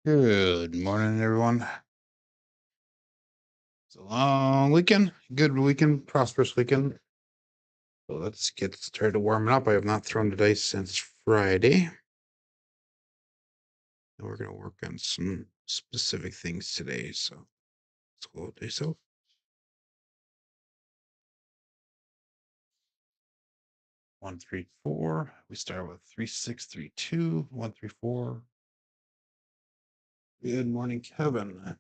Good morning, everyone. It's a long weekend, good weekend, prosperous weekend. So let's get started warming up. I have not thrown the dice since Friday. And we're going to work on some specific things today. So let's go dice out. 1, 3, 4. We start with 3, 6, 3, 2, 1, 3, 4. Good morning, Kevin.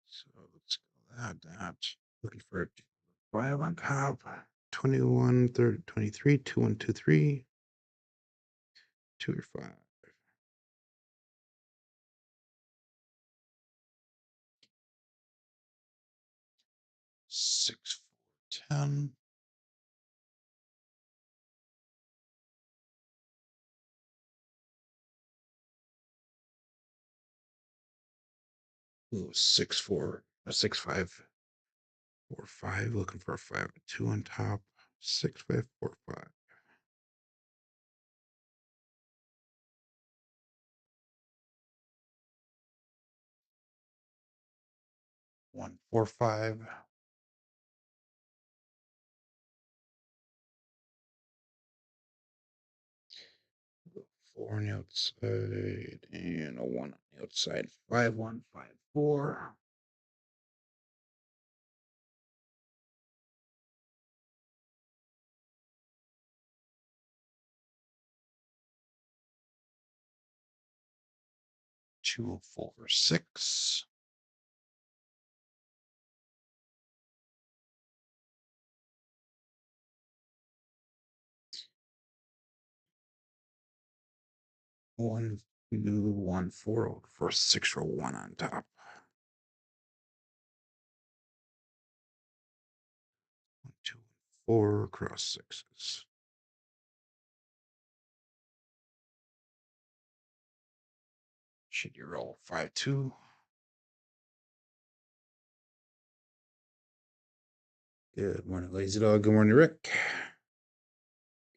So let's go that. Looking for a 5 on top. 21, 30, 23, 2, 1, 2, 3. 2 or 5. 6, 4, 10. Ooh, 6, 4, a 6, 5, 4, 5. Looking for a 5, 2 on top. 6, 5, 4, 5. 1, 4, 5. 4 on the outside and a 1 on the outside. 5, 1, 5, 4. 2, 4, 6. 1, 2, 1, 4. For 6 for 1 on top. 1, 2, 4 cross 6s. Should you roll 5, 2? Good morning, Lazy Dog. Good morning, Rick.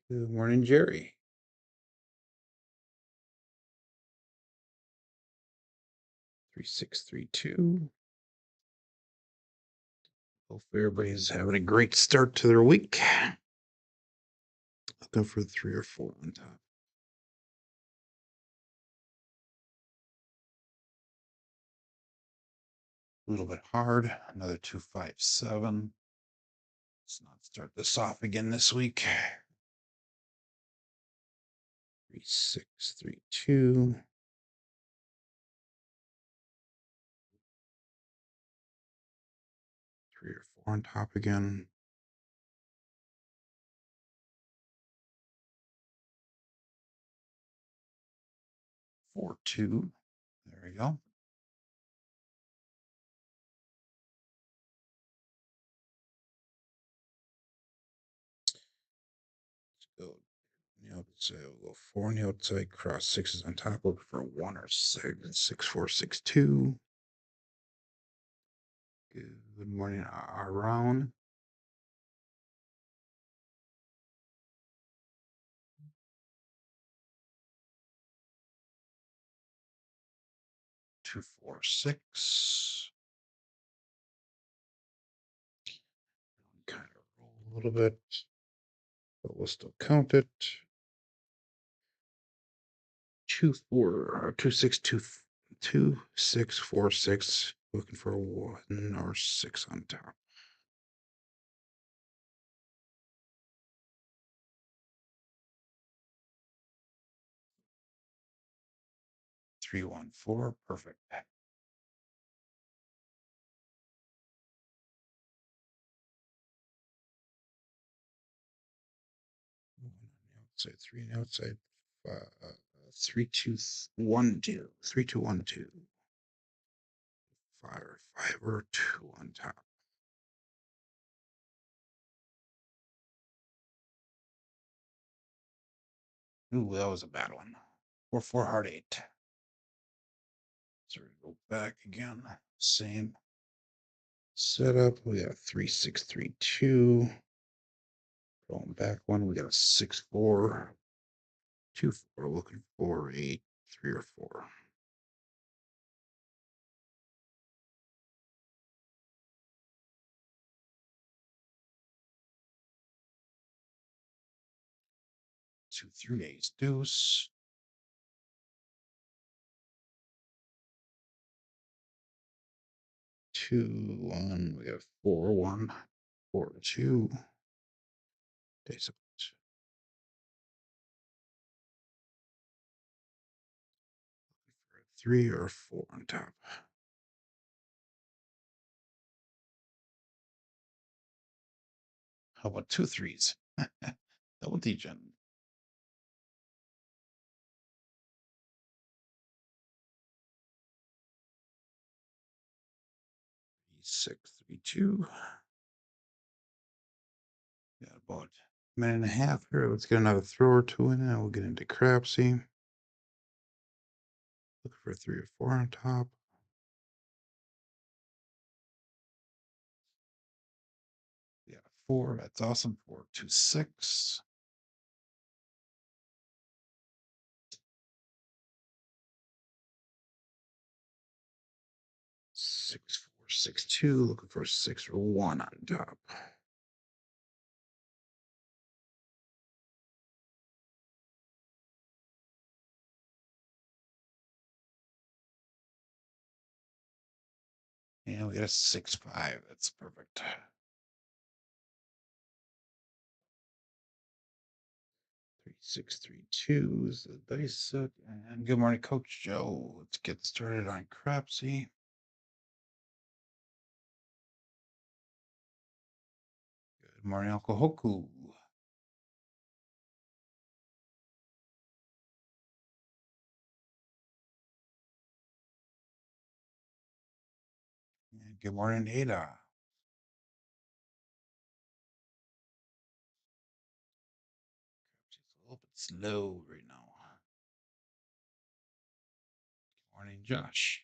Good morning, Jerry. 3, 6, 3, 2. Hopefully everybody's having a great start to their week. Looking for 3 or 4 on top. A little bit hard. Another 2, 5, 7. Let's not start this off again this week. 3, 6, 3, 2. 3 or 4 on top again. 4, 2. There we go. Let's go. We'll go 4 on the outside, cross 6s on top. Looking for 1 or 6. 6, 4, 6, 2. Good morning, around. 2, 4, 6. Kind of roll a little bit, but we'll still count it. 2, 4, 2, 6, 2, 2, 6, 4, 6. Looking for a 1 or 6 on top. 3, 1, 4. Perfect. Outside 3 and outside 3, 2, 1, 2. 3, 2, 1, 2. 5 or 2 on top. Ooh, that was a bad one. 4, 4, hard 8. So we go back again. Same setup. We got 3, 6, 3, 2. Going back one, we got a 6-4, 2-4, looking for a 3 or 4. Two, 3, ace, deuce. 2, 1. We got 4, 1, 4, 2. Ace of 3 or 4 on top. How about 2 3s? Double degen. Six, 3, 2. Got about a minute and a half here. Let's get another throw or two in, and we'll get into Crapsee. Look for 3 or 4 on top. Yeah, 4. That's awesome. 4, 2, 6. 6, 4, 6, 2. Looking for 6 or 1 on top. And we got a 6, 5. That's perfect. 3, 6, 3, 2 is the dice set. And good morning, Coach Joe. Let's get started on Crapsee. Good morning, Uncle Hoku. And good morning, Ada. She's a little bit slow right now. Good morning, Josh.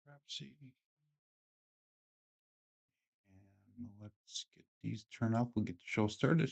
Crapsee. And let's get these turned up. We'll get the show started.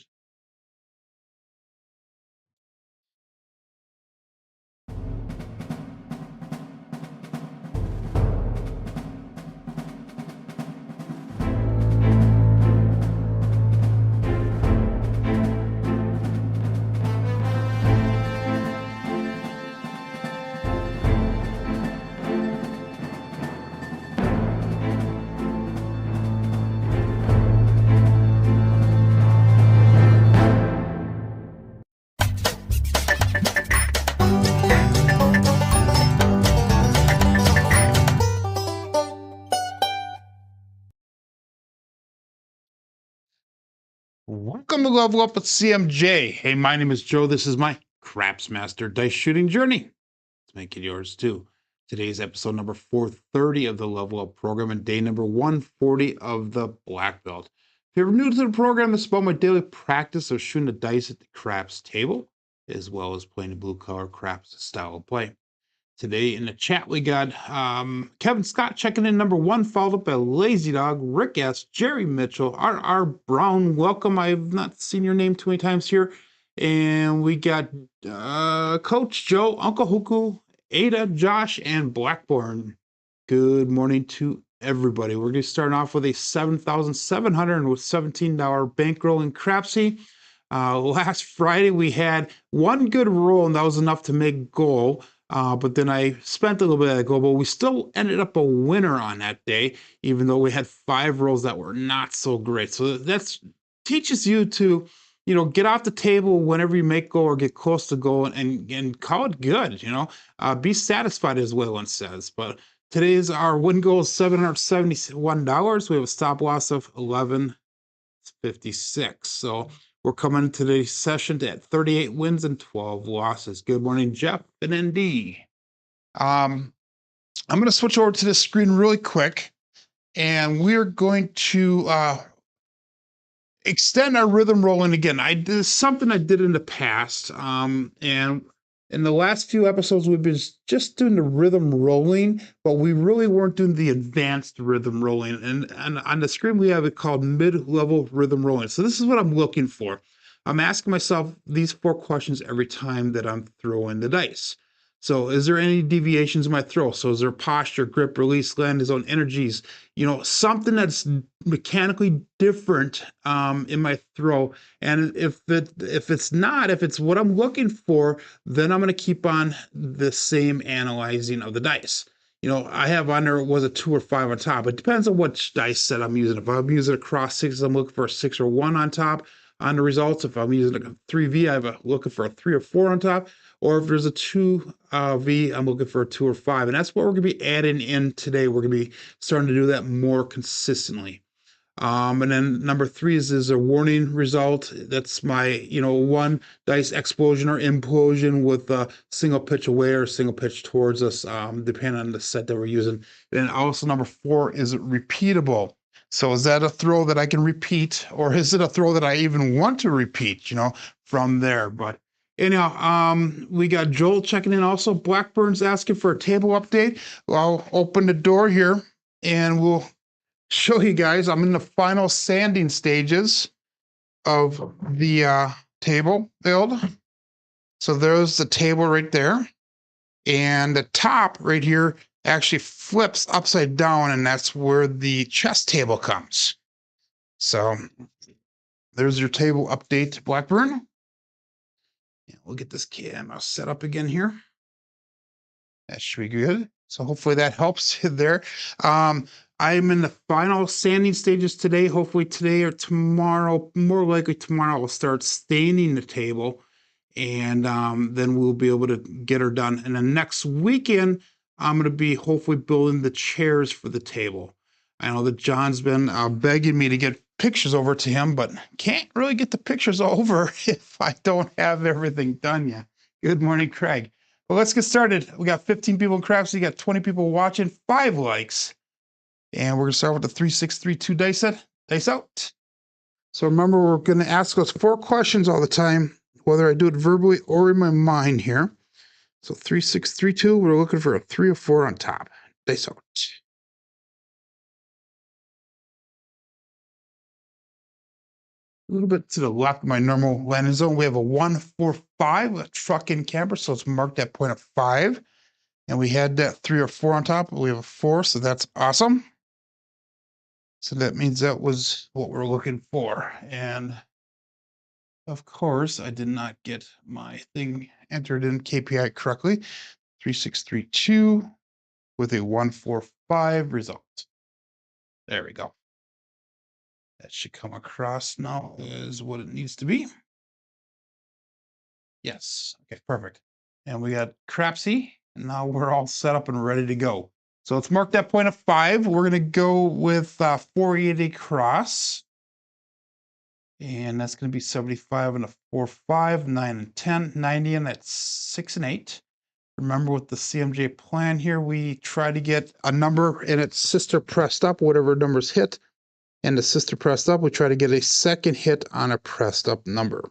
Welcome to Level Up with CMJ. Hey, my name is Joe. This is my Craps Master Dice Shooting Journey. Let's make it yours too. Today's episode number 430 of the Level Up program and day number 140 of the Black Belt. If you're new to the program, this is about my daily practice of shooting the dice at the craps table, as well as playing the blue collar craps style of play. Today in the chat, we got Kevin Scott checking in number 1, followed up by Lazy Dog, Rick S., Jerry Mitchell, R.R. Brown. Welcome. I've not seen your name too many times here. And we got Coach Joe, Uncle Huku, Ada, Josh, and Blackburn. Good morning to everybody. We're going to start off with a $7,717 bankroll in Crapsee. Last Friday, we had one good roll, and that was enough to make goal. But then I spent a little bit of that goal, but we still ended up a winner on that day, even though we had 5 rolls that were not so great. So that's teaches you to, get off the table whenever you make goal or get close to goal and call it good, be satisfied, as Waylon says. But today's our win goal is $771. We have a stop loss of 1156. So we're coming into today's session at 38 wins and 12 losses. Good morning, Jeff and ND. I'm going to switch over to the screen really quick, and we're going to extend our rhythm rolling again. This is something I did in the past, and In the last few episodes, we've been just doing the rhythm rolling, but we really weren't doing the advanced rhythm rolling. And on the screen, we have it called mid-level rhythm rolling. So this is what I'm looking for. I'm asking myself these 4 questions every time that I'm throwing the dice. So is there any deviations in my throw? So is there posture, grip, release, land, his own energies? Something that's mechanically different in my throw. And if it's what I'm looking for, then I'm going to keep on the same analyzing of the dice. I have on there, was a 2 or 5 on top. It depends on which dice set I'm using. If I'm using a cross 6, I'm looking for a 6 or 1 on top on the results. If I'm using a 3V, I'm looking for a 3 or 4 on top. Or if there's a 2V, I'm looking for a 2 or 5. And that's what we're going to be adding in today. We're going to be starting to do that more consistently. And then number 3 is a warning result. That's my, 1 dice explosion or implosion with a single pitch away or single pitch towards us, depending on the set that we're using. And also number 4 is repeatable. So is that a throw that I can repeat, or is it a throw that I even want to repeat, from there? But anyhow, we got Joel checking in also. Blackburn's asking for a table update. I'll open the door here and we'll show you guys. I'm in the final sanding stages of the table build. So there's the table right there. And the top right here actually flips upside down, and that's where the chess table comes. So there's your table update, Blackburn. We'll get this camera set up again here. That should be good. So hopefully that helps you there. I'm in the final sanding stages today. Hopefully today or tomorrow, more likely tomorrow, I'll start staining the table, and then we'll be able to get her done. And then next weekend, I'm going to be hopefully building the chairs for the table. I know that John's been begging me to get pictures over to him, but can't really get the pictures over if I don't have everything done yet. Good morning, Craig. Well, let's get started. We got 15 people in Crapsee, got 20 people watching, 5 likes. And we're going to start with the 3632 dice set. Dice out. So remember, we're going to ask us 4 questions all the time, whether I do it verbally or in my mind here. So 3632, we're looking for a 3 or 4 on top. Dice out. A little bit to the left of my normal landing zone, we have a 145, a truck in camper, so it's marked at point of 5. And we had that 3 or 4 on top, but we have a 4, so that's awesome. So that means that was what we're looking for. And of course, I did not get my thing entered in KPI correctly. 3632 with a 145 result. There we go. That should come across now is what it needs to be. Yes. Okay, perfect. And we got Crapsee. And now we're all set up and ready to go. So let's mark that point of 5. We're going to go with 480 cross. And that's going to be 75 and a 4, 5, 9 and 10, 90, and that's 6 and 8. Remember with the CMJ plan here, we try to get a number and its sister pressed up, whatever numbers hit. And the sister pressed up, we try to get a second hit on a pressed up number.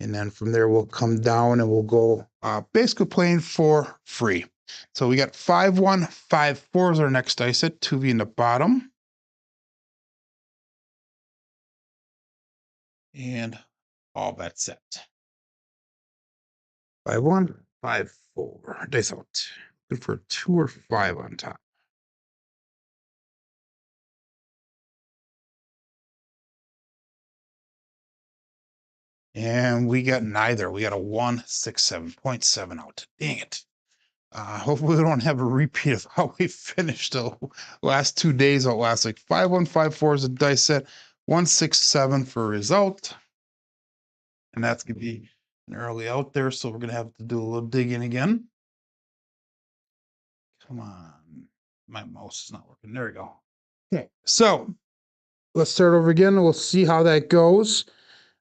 And then from there, we'll come down and we'll go basically playing for free. So we got 5, 1, 5, 4 is our next dice set, 2V in the bottom. And all bets set. 5, 1, 5, 4. Dice out. Looking for a 2 or 5 on top. And we got neither. We got a 167.7 out. Dang it. Hopefully we don't have a repeat of how we finished the last 2 days out last week. 5, 1, 5, 4 is a dice set. 167 for a result. And that's going to be an early out there, so we're going to have to do a little digging again. Come on. My mouse is not working. There we go. Okay, so let's start over again. We'll see how that goes.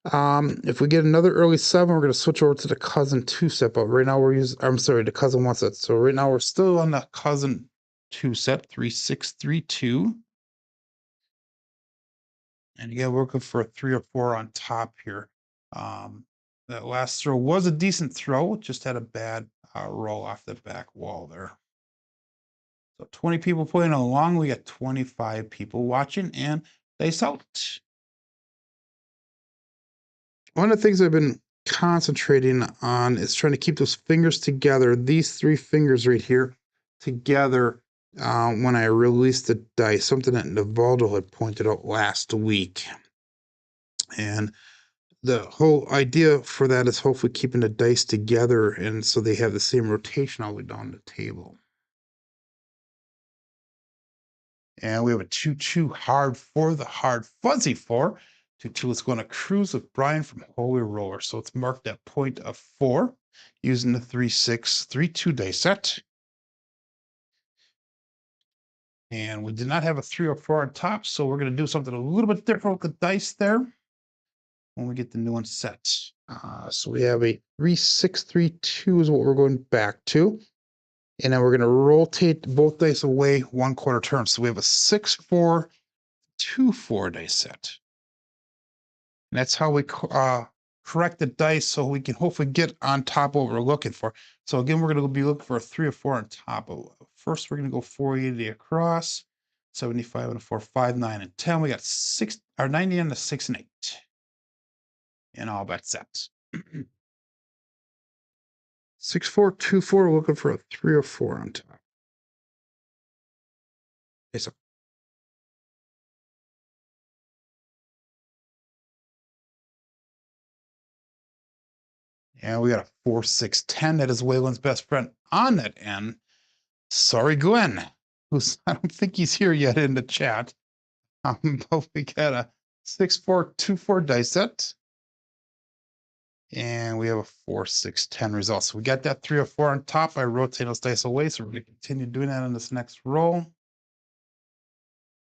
If we get another early 7, we're going to switch over to the cousin 2 set. But right now we're using, I'm sorry, the cousin 1 set. So right now we're still on the cousin 2 set, 3632. And again, we're looking for a 3 or 4 on top here. That last throw was a decent throw, just had a bad roll off the back wall there. So 20 people playing along. We got 25 people watching, and dice out. One of the things I've been concentrating on is trying to keep those fingers together, these three fingers right here, together when I release the dice, something that Navaldo had pointed out last week. And the whole idea for that is hopefully keeping the dice together and so they have the same rotation all the way down the table. And we have a 2-2 hard four, the hard fuzzy four. 2-2 is going to cruise with Brian from Holy Roller. So it's marked at point of 4 using the 3-6, 3-2 dice set. And we did not have a 3 or 4 on top, so we're going to do something a little bit different with the dice there when we get the new one set. So we have a 3-6-3-2 is what we're going back to. And then we're going to rotate both dice away 1/4 turn. So we have a 6-4, 2-4 dice set. And that's how we correct the dice so we can hopefully get on top of what we're looking for. So again, we're going to be looking for a 3 or 4 on top. First, we're going to go 480 across, 75 and a 4, 5, 9, and 10. We got 90 on the 6 and 8. And all bets set. 6-4, 2-4, looking for a 3 or 4 on top. Okay, so and we got a 4, 6, 10. That is Waylon's best friend on that end. Sorry, Glenn, who's I don't think he's here yet in the chat. But we got a 6-4, 2-4 dice set. And we have a 4, 6, 10 result. So we got that 3 or 4 on top. I rotate those dice away. So we're going to continue doing that in this next roll.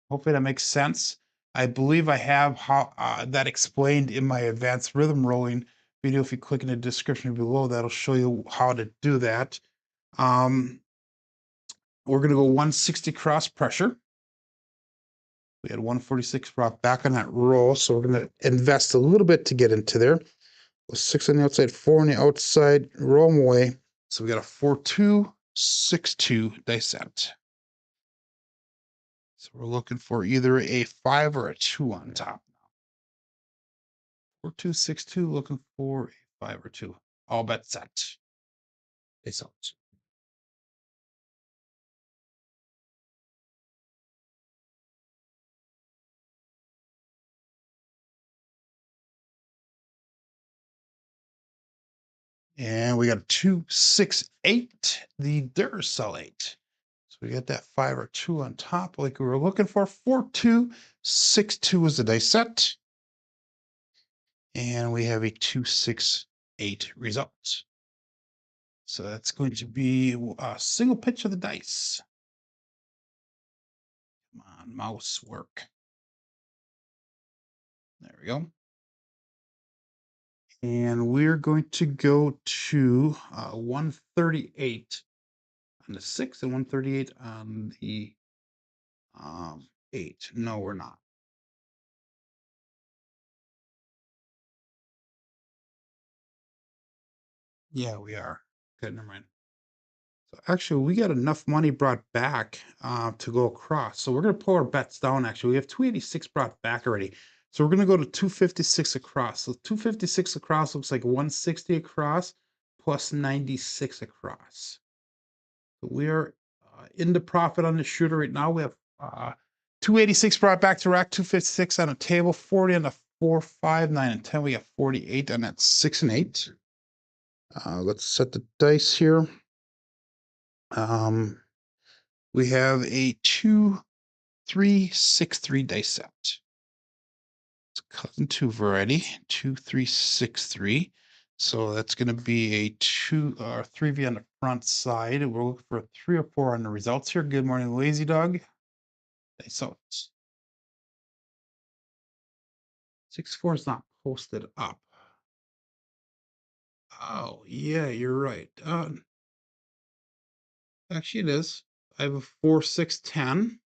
Hopefully that makes sense. I believe I have how that explained in my advanced rhythm rolling video. If you click in the description below, that'll show you how to do that. We're going to go 160 cross pressure. We had 146 brought back on that roll, so we're going to invest a little bit to get into there. 6 on the outside, 4 on the outside, roll them away. So we got a 4-2, 6-2 dice set. So we're looking for either a 5 or a 2 on top. 4-2, 6-2, looking for a 5 or 2. All bets set. Dice out. And we got a 2, 6, 8, the Duracell 8. So we got that 5 or 2 on top like we were looking for. 4-2, 6-2 is the dice set. And we have a 2, 6, 8 result. So that's going to be a single pitch of the dice. Come on, mouse work. There we go. And we're going to go to 138 on the 6 and 138 on the 8. No, we're not. Yeah, we are. Good, never mind. So actually, we got enough money brought back to go across. So we're going to pull our bets down, actually. We have 286 brought back already. So we're going to go to 256 across. So 256 across looks like 160 across plus 96 across. So we are in the profit on the shooter right now. We have 286 brought back to rack, 256 on a table, 40 on the 4, 5, 9, and 10. We got 48 on that 6 and 8. Let's set the dice here. We have a 2, 3, 6, 3 dice set. It's cousin 2 variety, 2, 3, 6, 3. So that's going to be a 2 or 3V on the front side. We're looking for a 3 or 4 on the results here. Good morning, Lazy Dog. Dice out. 6-4 is not posted up. Oh, yeah, you're right. Actually, it is. I have a 4, 6, 10.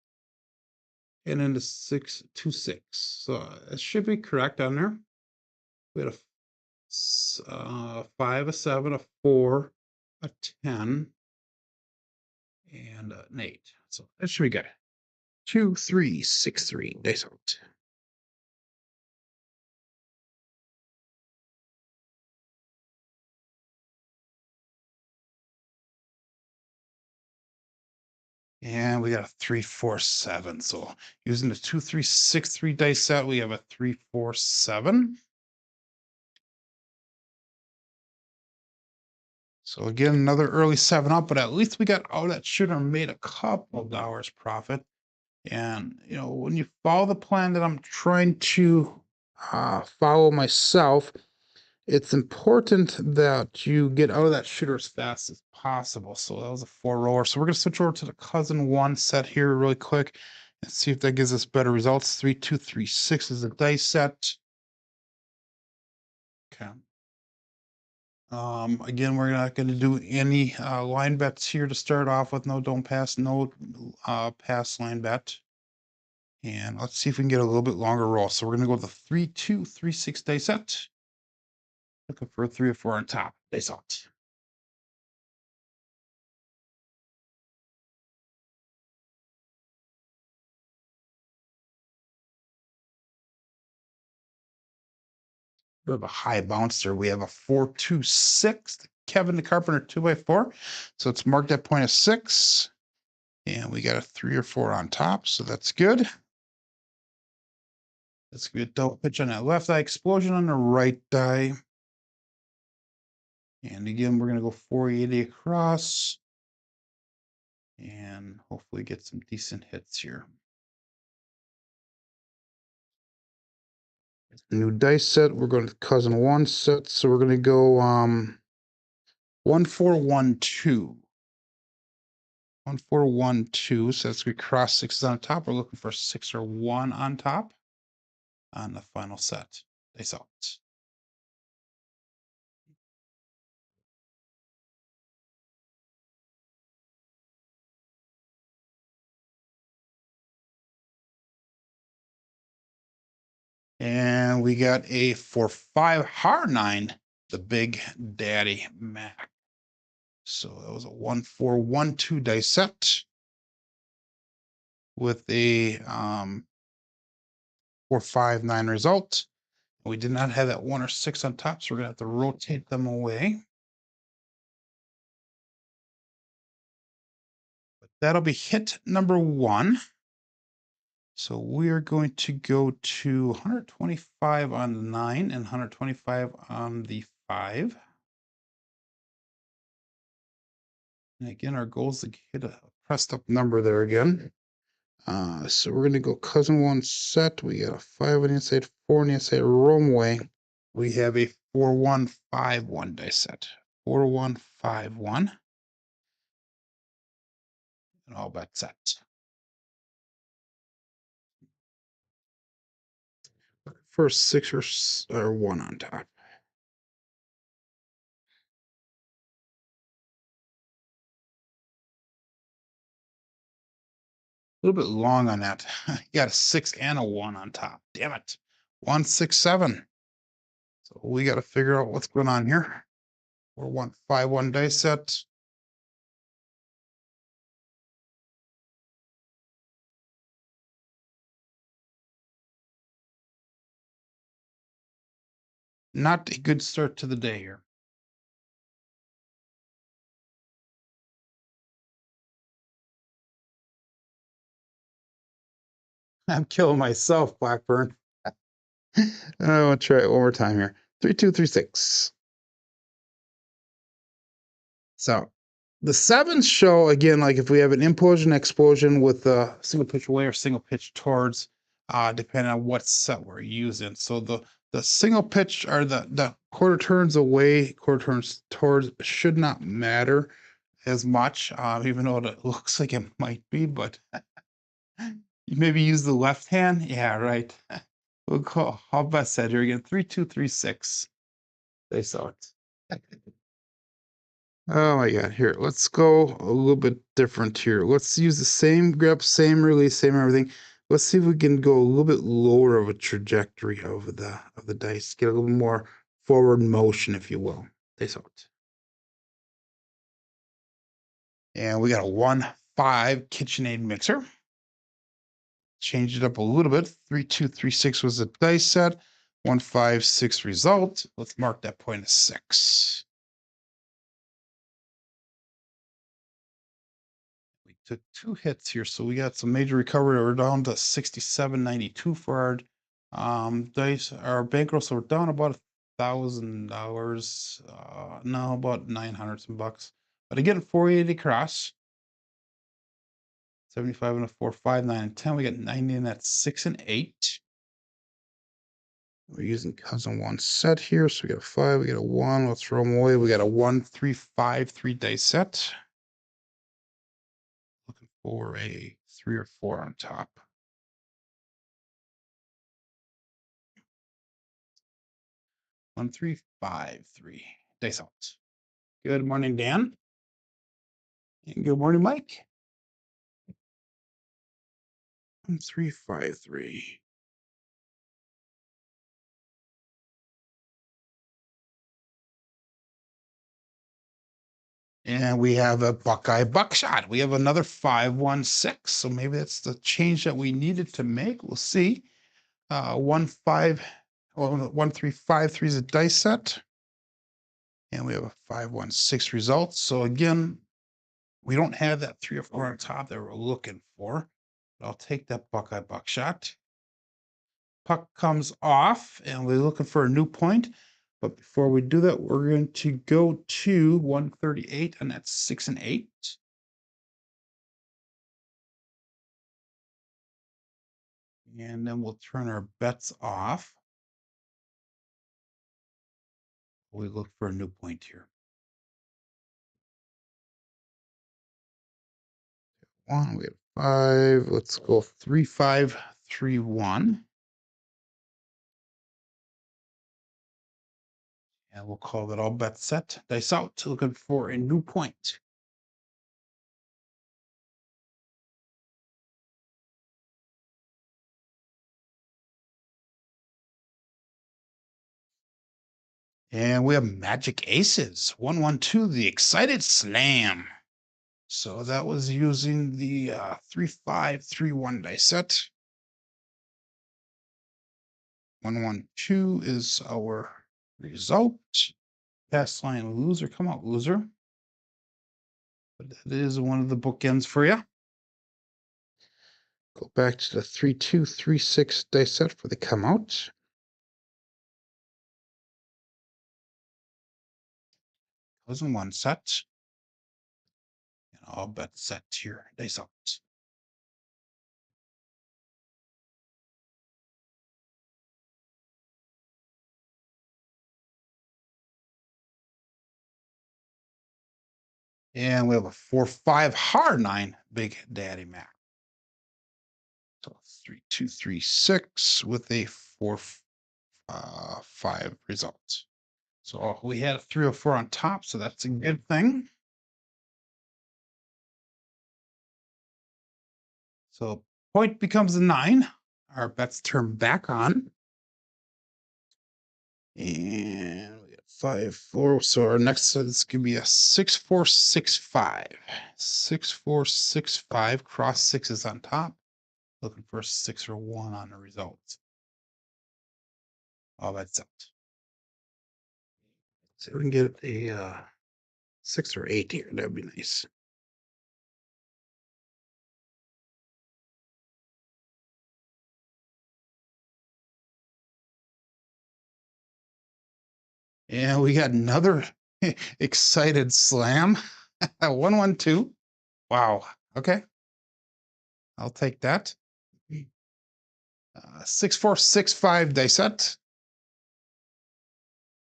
And then the 6, 2, 6. So it should be correct on there. We had a 5, a 7, a 4, a 10, and an 8. So that should be good. 2, 3, 6, 3. Dice out. And we got a 3, 4, 7. So using the 2, 3, 6, 3 dice set, we have a 3, 4, 7. So again, another early 7 up, but at least we got out of that shooter and made a couple of dollars profit. And you know, when you follow the plan that I'm trying to follow myself, it's important that you get out of that shooter as fast as possible. So that was a 4 roller. So we're going to switch over to the cousin 1 set here really quick and see if that gives us better results. 3, 2, 3, 6 is a dice set. Okay. Again, we're not going to do any line bets here to start off with. No don't pass, no pass line bet. And let's see if we can get a little bit longer roll. So we're going to go with the 3, 2, 3, 6 dice set. Looking for a 3 or 4 on top. Dice out. We have a high bouncer. We have a 4, 2, 6. Kevin the Carpenter 2x4. So it's marked at point of 6. And we got a 3 or 4 on top. So that's good. Let's get a double pitch on that left eye, explosion on the right die. And again, we're going to go 480 across. And hopefully get some decent hits here. New dice set. We're going to cousin 1 set. So we're going to go 1, 4, 1, 2. 1, 4, 1, 2. So that's we cross 6s on top. We're looking for 6 or 1 on top on the final set. Dice out. And we got a 4, 5 hard 9, the big daddy Mac. So that was a 1, 4, 1, 2 dice set with a 4, 5, 9 result. We did not have that 1 or 6 on top, so we're gonna have to rotate them away. But that'll be hit number 1. So we are going to go to 125 on the 9 and 125 on the 5. And again, our goal is to hit a pressed up number there again. So we're going to go cousin 1 set. We got a 5 on the inside, 4 on the inside, roam away. We have a 4, 1, 5, 1 dice set. 4, 1, 5, 1. And all bets set. First 6 or 1 on top. A little bit long on that. You got a 6 and a 1 on top. Damn it. 1, 6, 7. So we got to figure out what's going on here. 4, 1, 5, 1 dice set. Not a good start to the day here. I'm killing myself, Blackburn. I want to try it one more time here. 3, 2, 3, 6. So the sevens show again, like if we have an implosion, explosion with a single pitch away or single pitch towards, depending on what set we're using. So the single pitch or the quarter turns away, quarter turns towards should not matter as much, even though it looks like it might be, but you maybe use the left hand. Yeah, right. We'll call, how best said here again, 3, 2, 3, 6. They saw it. Oh my God, here, let's go a little bit different here. Let's use the same grip, same release, same everything. Let's see if we can go a little bit lower of a trajectory of the dice, get a little more forward motion, if you will. Dice out. And we got a 1-5 KitchenAid mixer. Change it up a little bit. 3, 2, 3, 6 was the dice set. 1, 5, 6 result. Let's mark that point as 6. We took 2 hits here, so we got some major recovery. We're down to 67.92 for our dice. Our bankroll, so we're down about $1,000. No, about 900 some bucks. But again, 480 across. 75 and a 4, 5, 9, and 10. We got 90, and that's 6 and 8. We're using cousin 1 set here. So we got a 5, we got a 1. Let's throw them away. We got a 1, 3, 5, 3 dice set. Looking for a 3 or 4 on top. 1, 3, 5, 3. Dice out. Good morning, Dan. And good morning, Mike. 1, 3, 5, 3. And we have a Buckeye Buckshot. We have another 5-1-6. So maybe that's the change that we needed to make. We'll see. 1, 5, 1, 3, 5, 3 is a dice set. And we have a 5-1-6 result. So again, we don't have that 3 or 4 on top that we're looking for. But I'll take that Buckeye Buckshot. Puck comes off, and we're looking for a new point. But before we do that, we're going to go to 138, and that's 6 and 8. And then we'll turn our bets off. We look for a new point here. 1, we have 5. Let's go 3, 5, 3, 1. And we'll call that all bets set. Dice out, looking for a new point. And we have Magic Aces. 1-1-2, the Excited Slam. So that was using the 3, 5, 3, 1 dice set. 1-1-2 is our result. Pass line loser, come out loser. But that is one of the bookends for you. Go back to the 3, 2, 3, 6 dice set for the come out. Cousin 1 set. And all bets set here. Dice out. And we have a 4, 5 hard 9 Big Daddy Mac. So 3, 2, 3, 6 with a 4, 5 result. So we had a 3 or 4 on top, so that's a good thing. So point becomes a 9. Our bets turn back on. And we got 5, 4. So our next is going to be a 6, 4, 6, 5. 6, 4, 6, 5. Cross 6s on top. Looking for a 6 or 1 on the results. All that's out. So we can get a 6 or 8 here. That'd be nice. And we got another excited slam. 1-1-2. Wow. Okay. I'll take that. 6, 4, 6, 5 dice set.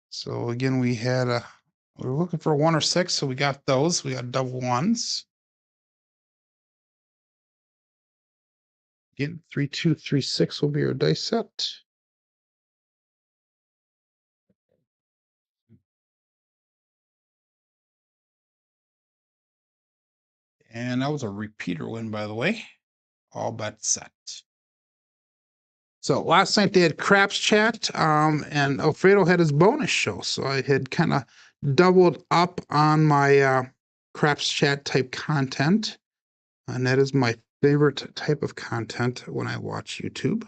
So again, we were looking for a 1 or 6, so we got those. We got double 1s. Again, 3, 2, 3, 6 will be our dice set. And that was a repeater win, by the way. All bets set. So last night they had Craps Chat, and Alfredo had his bonus show. So I had kind of doubled up on my Craps Chat type content. And that is my favorite type of content when I watch YouTube.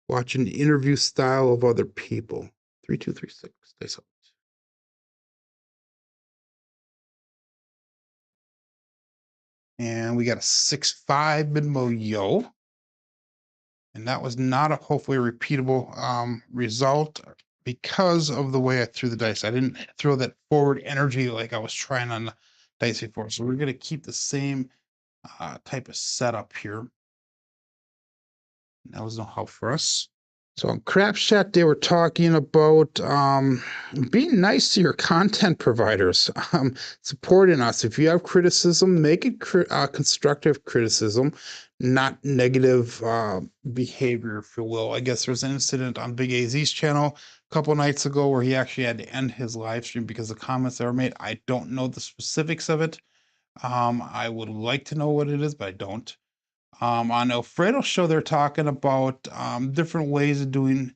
Watch an interview style of other people. 3236. Stay so. And we got a 6-5 mid-mo yo. And that was not a hopefully repeatable result because of the way I threw the dice. I didn't throw that forward energy like I was trying on the dice before. So we're going to keep the same type of setup here. That was no help for us. So on Craps Chat, they were talking about being nice to your content providers, supporting us. If you have criticism, make it constructive criticism, not negative behavior, if you will. I guess there was an incident on Big AZ's channel a couple nights ago where he actually had to end his live stream because of comments that were made. I don't know the specifics of it. I would like to know what it is, but I don't. On Alfredo's show, they're talking about different ways of doing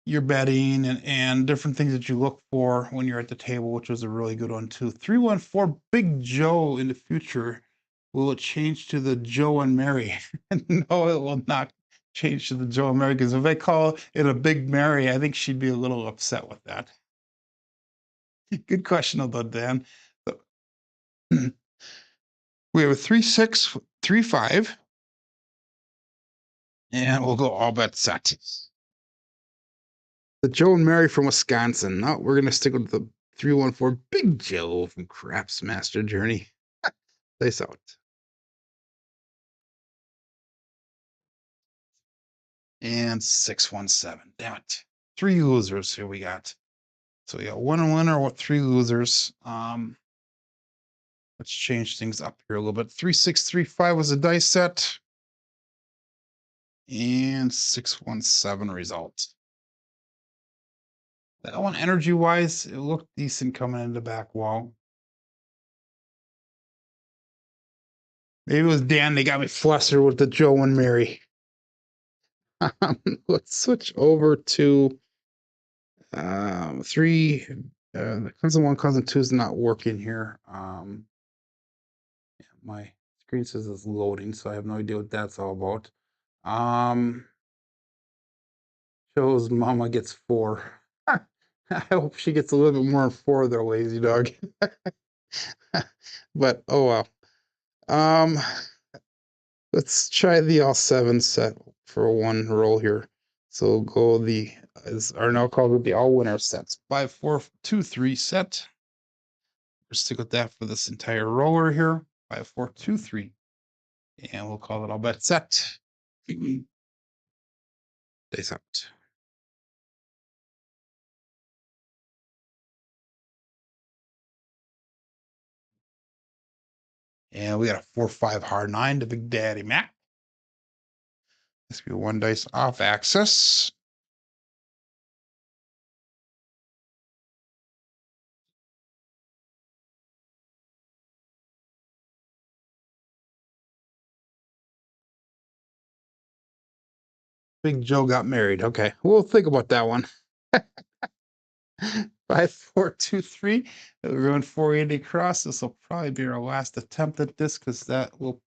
your betting and different things that you look for when you're at the table, which was a really good one too. 314 Big Joe in the future. Will it change to the Joe and Mary? No, it will not change to the Joe and Mary, because if I call it a Big Mary, I think she'd be a little upset with that. Good question, though, Dan. So, we have a 3-6-3-5. And we'll go all bet set. The Joe and Mary from Wisconsin. No, we're going to stick with the 314 Big Joe from Craps Master Journey. Place out. And 617. Damn it. 3 losers here we got. So we got 1 winner with 3 losers. Let's change things up here a little bit. 3635 was a dice set. And 617 result. That one, energy wise, it looked decent coming into the back wall. Maybe it was Dan. They got me flustered with the Joe and Mary. Let's switch over to 3. The cousin 1, cousin 2 is not working here. Yeah, my screen says it's loading, so I have no idea what that's all about. Shows Mama gets 4. I hope she gets a little bit more than 4 there, lazy dog. But oh well. Let's try the all 7 set for one roll here. So we'll go the, as Arnell called it, the all winner sets. 5, 4, 2, 3 set. We'll stick with that for this entire roller here. 5, 4, 2, 3. And we'll call it all bet set. Days out. And we got a 4-5 hard 9 to Big Daddy Mac. This will be 1 dice off axis. Big Joe got married. Okay, we'll think about that one. 5, 4, 2, 3. We're going 480 across. This will probably be our last attempt at this, because that will.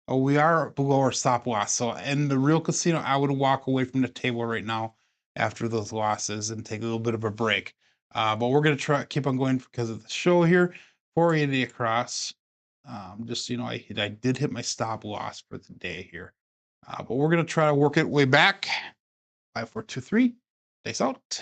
Oh, we are below our stop loss. So in the real casino, I would walk away from the table right now after those losses and take a little bit of a break. But we're gonna try keep on going because of the show here. 480 across. Just I did hit my stop loss for the day here. But we're gonna try to work it way back. 5, 4, 2, 3. Days out.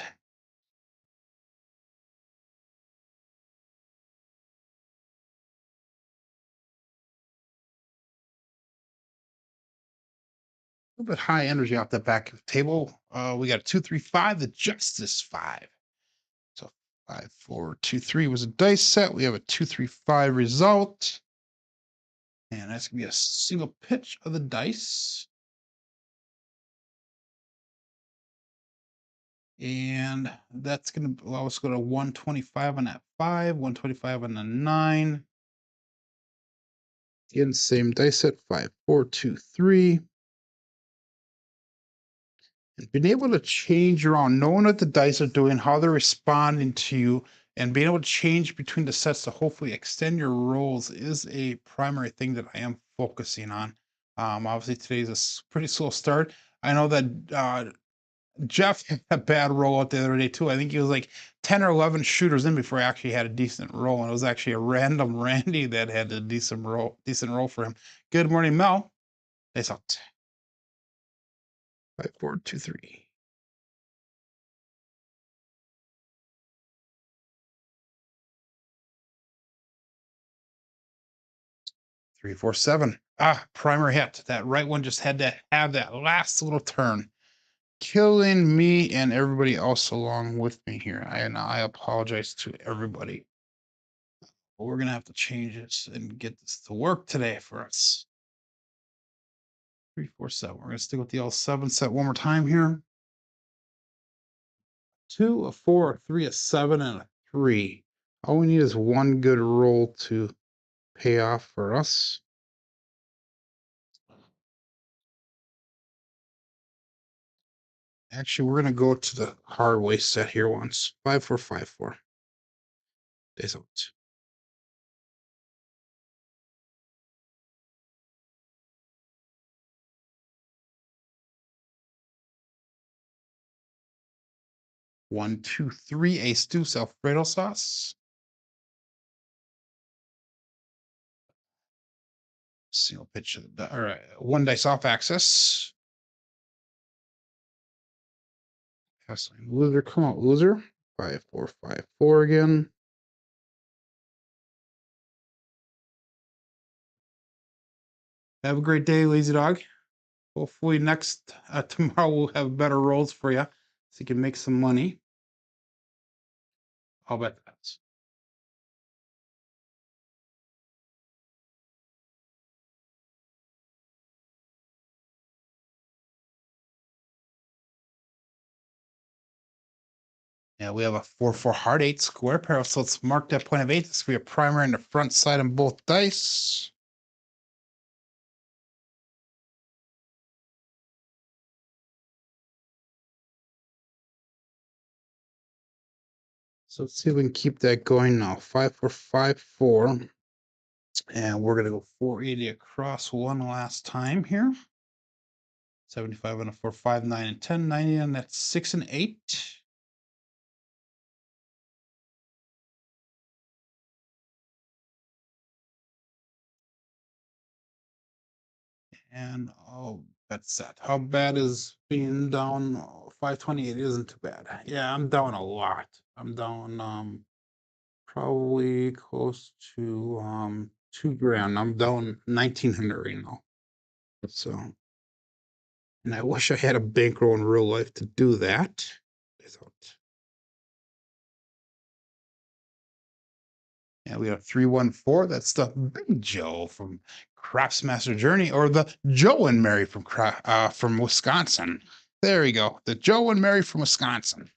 A little bit high energy off the back of the table. We got a 2, 3, 5, the Justice 5. So 5, 4, 2, 3 was a dice set. We have a 2, 3, 5 result. And that's gonna be a single pitch of the dice. And that's gonna allow us to go to 125 on that 5, 125 on the 9. Again, same dice set, 5, 4, 2, 3. And being able to change around, knowing what the dice are doing, how they're responding to you, and being able to change between the sets to hopefully extend your rolls is a primary thing that I am focusing on. Obviously today's a pretty slow start. I know that Jeff had a bad roll out the other day too. I think he was like 10 or 11 shooters in before he actually had a decent roll, and it was actually a random Randy that had a decent roll for him. Good morning, Mel. Nice out. 5, 4, 2, 3. 3, 4, 7. Ah, primary hit. That right one just had to have that last little turn, killing me and everybody else along with me here. And I apologize to everybody. But we're gonna have to change this and get this to work today for us. 3, 4, 7. We're gonna stick with the L7 set one more time here. 2, a 4, a 3, a 7, and a 3. All we need is one good roll to pay off for us. Actually, we're gonna go to the Hardway set here once. 5, 4, 5, 4. Days out. 1, 2, 3, ace deuce Alfredo sauce. Single pitch of the, all right, one dice off axis. Pass line loser, come out loser. 5, 4, 5, 4 again. Have a great day, lazy dog. Hopefully next tomorrow we'll have better rolls for you, so you can make some money. I'll bet that's. Yeah, we have a 4-4 hard 8 square pair, so let's mark that point of 8. This will be a primary in the front side on both dice. So let's see if we can keep that going now. 5, 4, 5, 4. And we're going to go 480 across one last time here. 75 on a 4, 5, 9, and 10, 90 on that 6 and 8. And oh, that's that. How bad is being down 528? It isn't too bad. Yeah, I'm down a lot. I'm down probably close to 2 grand. I'm down 1900 right now. So, and I wish I had a bankroll in real life to do that. I thought. Yeah, we have 314. That's the Big Joe from Craftsmaster Journey, or the Joe and Mary from Wisconsin. There we go. The Joe and Mary from Wisconsin.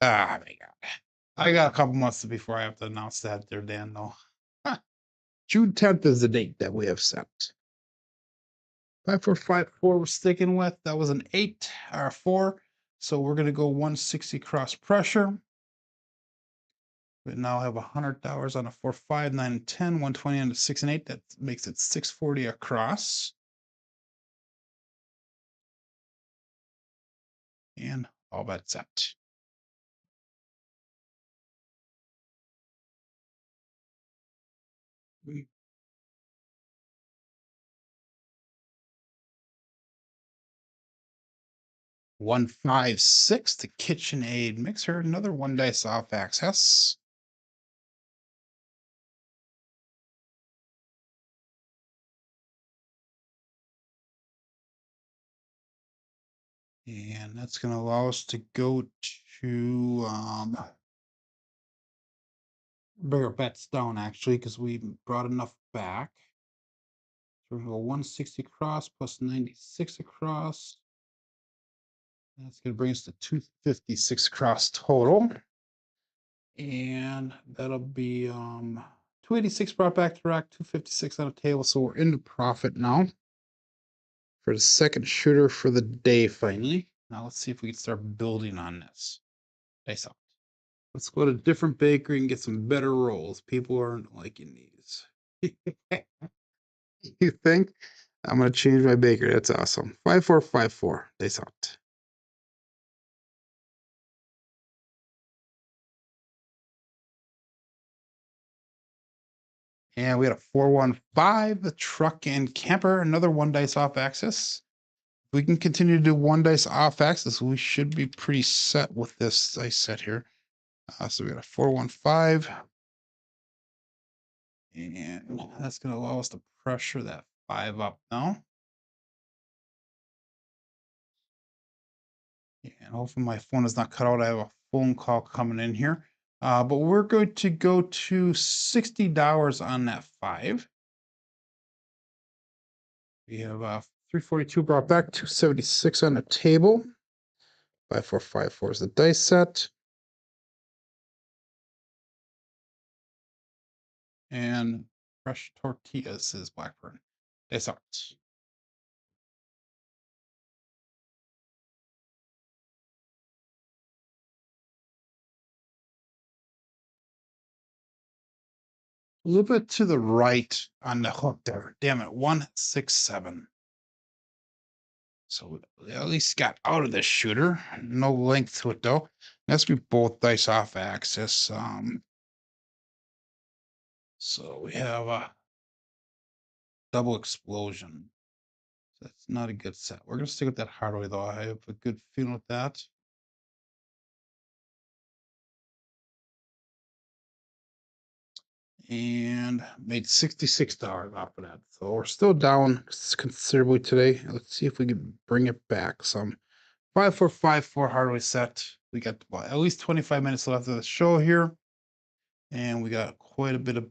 Ah, my God. I got a couple months before I have to announce that there, Dan, though. Huh. June 10th is the date that we have set. 5, 4, 5, 4 we're sticking with. That was an 8 or a 4. So we're going to go 160 cross pressure. We now have $100 on a 4, 5, 9, and 10, 120 on a 6 and 8. That makes it 640 across. And all bets set. We 156, the KitchenAid mixer, another one dice off access. And that's going to allow us to go to bring our bets down actually, because we brought enough back. So we're going to go 160 across plus 96 across. That's going to bring us to 256 across total. And that'll be 286 brought back to rack, 256 on the table. So we're into profit now for the second shooter for the day finally. Now let's see if we can start building on this. Dice out. Let's go to a different bakery and get some better rolls. People aren't liking these. You think? I'm gonna change my bakery. That's awesome. 5454. Dice out. And we had a 415, the truck and camper, another one dice off axis. If we can continue to do one dice off axis, we should be pretty set with this dice set here. So we got a 415. And that's going to allow us to pressure that 5 up now. And hopefully my phone is not cut out. I have a phone call coming in here. But we're going to go to $60 on that 5. We have 342 brought back, 276 on the table. 5454 is the dice set. And fresh tortillas is Blackburn. Dice out. A little bit to the right on the hook there. Damn it, 167. So we at least got out of this shooter. No length to it though. Let's be both dice off axis. So we have a double explosion. That's not a good set. We're gonna stick with that Hardway though. I have a good feeling with that. And made $66 off of that. So we're still down considerably today. Let's see if we can bring it back some. 5454 Hardway set. We got at least 25 minutes left of the show here. And we got quite a bit of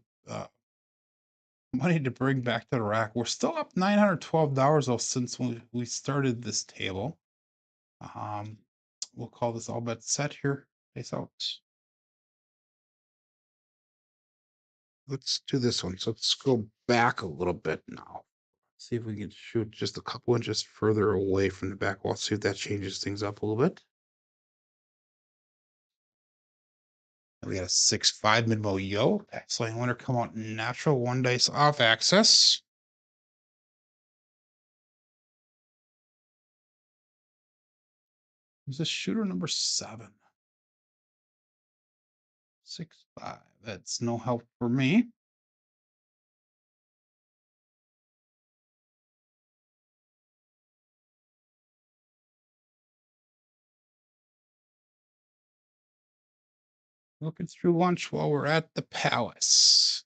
money to bring back to the rack. We're still up $912 though since we started this table. We'll call this all bet set here. Face out. Let's do this one. So let's go back a little bit now. See if we can shoot just a couple inches further away from the back wall. See if that changes things up a little bit. And we got a 6-5 mid-mo yo. Pass lane winner come out natural. One dice off axis. Who's this shooter number 7? 6-5. That's no help for me. Looking through lunch while we're at the palace.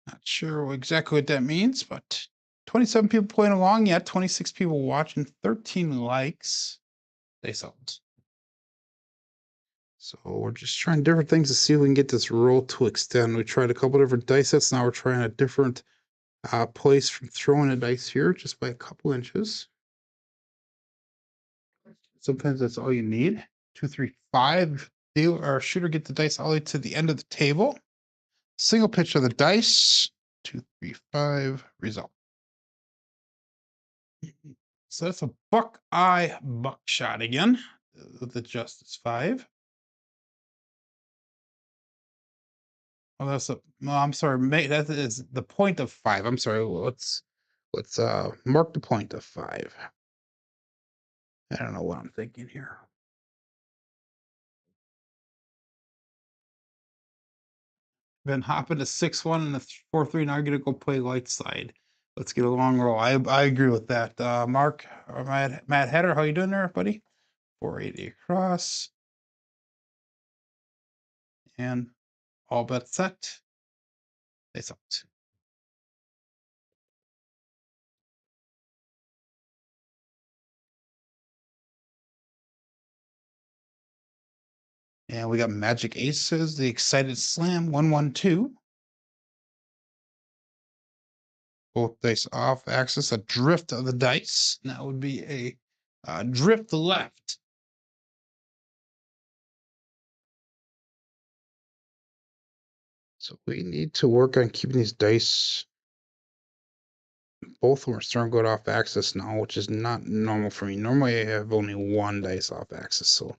Not sure exactly what that means, but 27 people playing along yet, 26 people watching, 13 likes. They sold. So we're just trying different things to see if we can get this roll to extend. We tried a couple different dice sets. Now we're trying a different place from throwing a dice here just by a couple inches. Sometimes that's all you need. 2, 3, 5. Dealer or shooter get the dice all the way to the end of the table. Single pitch of the dice. 2, 3, 5. Result. So that's a Buckeye buckshot again with the Justice 5. Oh, that's a no, I'm sorry, mate. That is the point of 5. I'm sorry. Let's mark the point of 5. I don't know what I'm thinking here. Been hopping to 6-1 and a 4-3. Now I'm gonna go play light side. Let's get a long roll. I agree with that. Mark or Matt Header, how you doing there, buddy? 480 across. And all bet set. They sucked. And we got Magic Aces, the Excited Slam, 112. Both dice off axis, a drift of the dice. That would be a drift left. So we need to work on keeping these dice both of them are starting to go off axis now, which is not normal for me. Normally I have only one dice off axis, so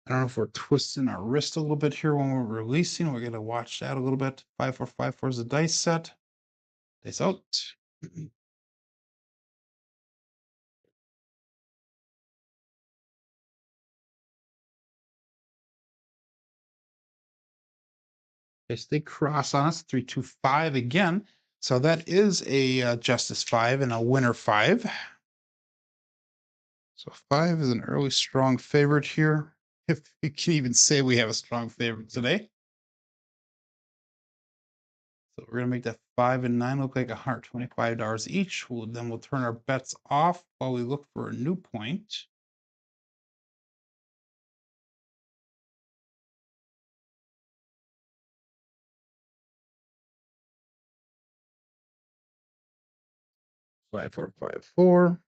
I don't know if we're twisting our wrist a little bit here when we're releasing. We're gonna watch that a little bit. 5 4 5 4 is the dice set. Dice out. They stay cross on us. 3 2 5 again. So that is a Justice 5 and a winner 5. So 5 is an early strong favorite here. If you can even say we have a strong favorite today. So we're gonna make that 5 and 9 look like $125 each. Then we'll turn our bets off while we look for a new point. Five, four, 5 4.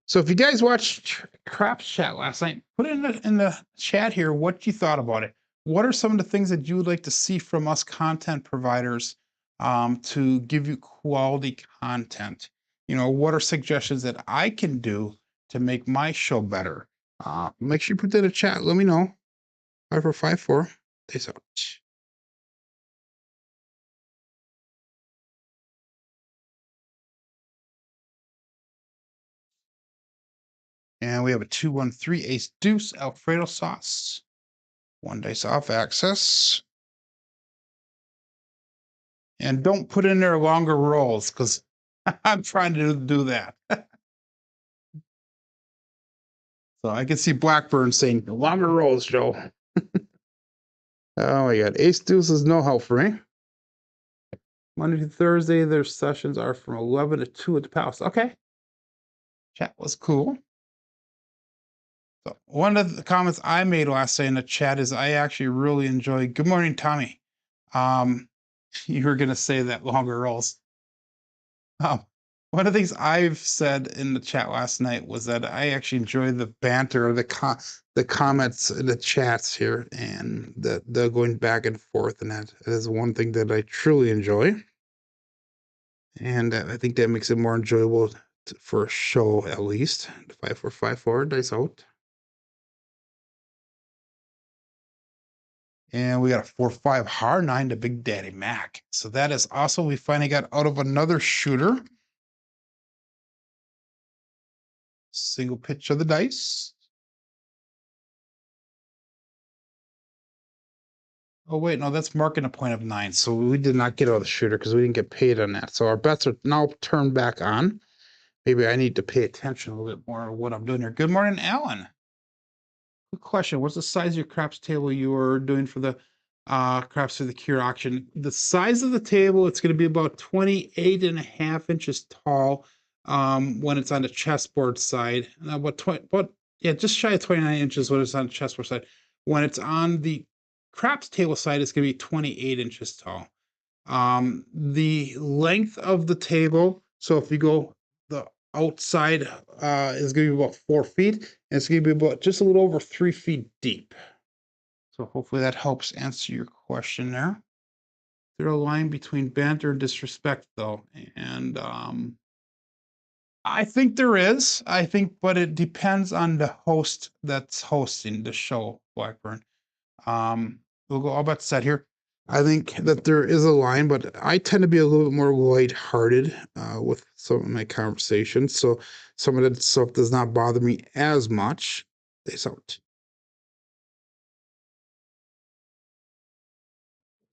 So if you guys watched Craps chat last night, put it in the chat here what you thought about it. What are some of the things that you would like to see from us content providers to give you quality content? You know, what are suggestions that I can do to make my show better? Make sure you put that in the chat. Let me know. 5 4 5 4. Peace out. And we have a 2 1 3 ace deuce Alfredo sauce. One dice off access. And don't put in there longer rolls because I'm trying to do that. So I can see Blackburn saying longer rolls, Joe. Oh my God. Ace deuce is no help for me. Monday to Thursday, their sessions are from 11 to 2 at the Palace. Okay. Chat was cool. So one of the comments I made last night in the chat is I actually really enjoy. Good morning, Tommy. You were gonna say that longer rolls. One of the things I've said in the chat last night was that I actually enjoy the banter, the comments, the chats here, and the going back and forth, and that is one thing that I truly enjoy, and I think that makes it more enjoyable for a show at least. 5 4 5 4 dice out. And we got a 4 5 hard 9 to Big Daddy Mac. So that is awesome. We finally got out of another shooter. Single pitch of the dice. Oh, wait, no, that's marking a point of 9. So we did not get out of the shooter because we didn't get paid on that. So our bets are now turned back on. Maybe I need to pay attention a little bit more to what I'm doing here. Good morning, Alan. Good question. What's the size of your craps table you were doing for the craps for the cure auction? The size of the table, it's going to be about 28.5 inches tall when it's on the chessboard side. Yeah, just shy of 29 inches when it's on the chessboard side. When it's on the craps table side, it's going to be 28 inches tall. The length of the table, so if you go the outside is going to be about 4 feet, and it's going to be about just a little over 3 feet deep. So hopefully that helps answer your question there. There's a line between banter and disrespect, though, and I think there is. I think, but it depends on the host that's hosting the show, Blackburn. We'll go all about set here. I think that there is a line, but I tend to be a little bit more lighthearted with some of my conversations. So some of that stuff does not bother me as much. Peace out.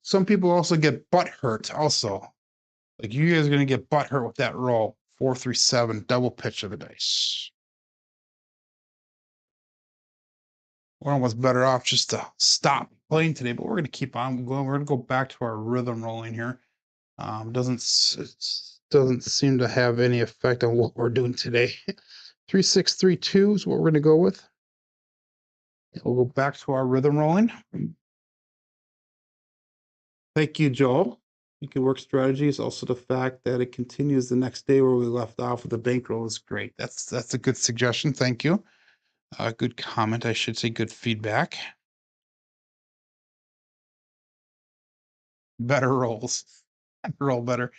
Some people also get butt hurt also. Like you guys are gonna get butt hurt with that roll. 4 3 7, double pitch of the dice. We're almost better off just to stop playing today, but we're gonna keep on going. We're gonna go back to our rhythm rolling here. Doesn't seem to have any effect on what we're doing today. 3 6 3 2 is what we're going to go with. We'll go back to our rhythm rolling. Thank you, Joel. You can work strategies. Also, the fact that it continues the next day where we left off with the bankroll is great. That's a good suggestion. Thank you. Good comment. I should say good feedback. better rolls. Roll better.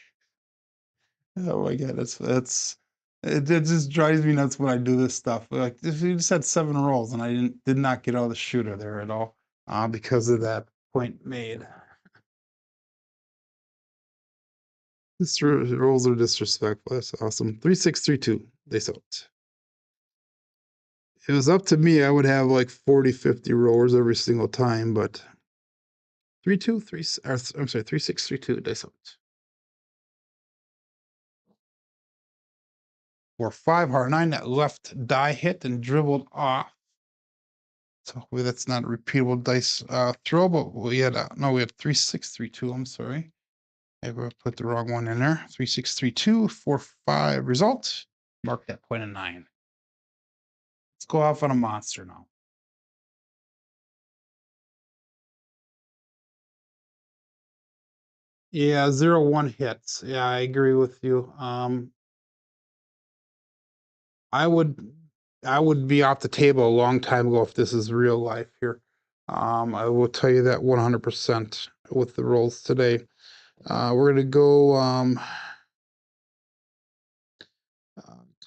Oh my god, it just drives me nuts when I do this stuff. Like if you just had 7 rolls and I did not get out of the shooter there at all, because of that point made. This rolls are disrespectful. That's awesome. 3632. They sold. If it was up to me, I would have like 40, 50 rollers every single time, but 3632. They sold. For 5 hard 9, that left die hit and dribbled off. So hopefully that's not a repeatable dice throw, but we had no, we had 3632. I'm sorry, I put the wrong one in there. 3632 for 5 result. Mark that point of 9. Let's go off on a monster now. Yeah, 0-1 hits. Yeah, I agree with you. I would I would be off the table a long time ago if this is real life here. I will tell you that 100% with the rolls today. We're gonna go